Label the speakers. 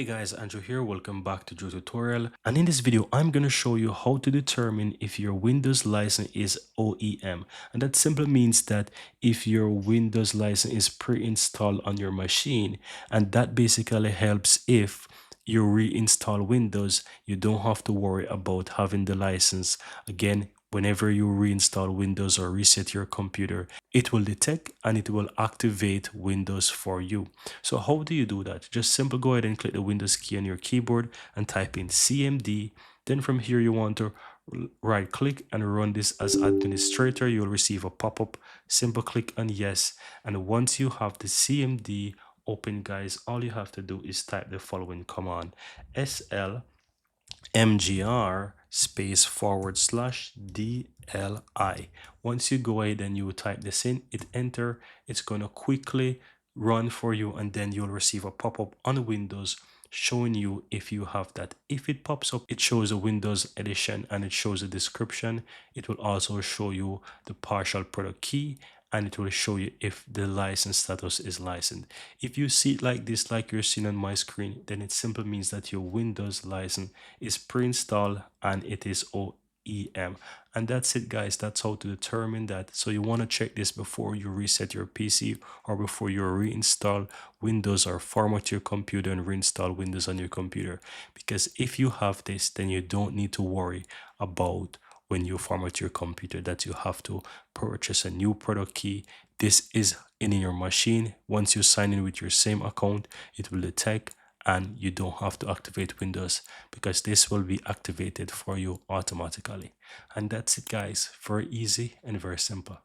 Speaker 1: Hey guys, Andrew here. Welcome back to Joe Tutorial. And in this video, I'm going to show you how to determine if your Windows license is OEM. And that simply means that if your Windows license is pre-installed on your machine, and that basically helps if you reinstall Windows, you don't have to worry about having the license again. Whenever you reinstall Windows or reset your computer, it will detect and it will activate Windows for you. So how do you do that? Just simply go ahead and click the Windows key on your keyboard and type in CMD. Then from here, you want to right click and run this as administrator. You'll receive a pop-up. Simple click on yes. And once you have the CMD open, guys, all you have to do is type the following command: SL mgr space / DLI. Once you go ahead and you type this in, hit enter, it's going to quickly run for you, and then you'll receive a pop-up on Windows showing you if you have that. If it pops up, it shows a Windows edition and it shows a description. It will also show you the partial product key, and it will show you if the license status is licensed. If you see it like this, like you're seeing on my screen, then it simply means that your Windows license is pre-installed and it is OEM. And that's it, guys. That's how to determine that. So you want to check this before you reset your PC or before you reinstall Windows or format your computer and reinstall Windows on your computer. Because if you have this, then you don't need to worry about when you format your computer that you have to purchase a new product key. This is in your machine. Once you sign in with your same account, it will detect and you don't have to activate Windows because this will be activated for you automatically. And that's it, guys. Very easy and very simple.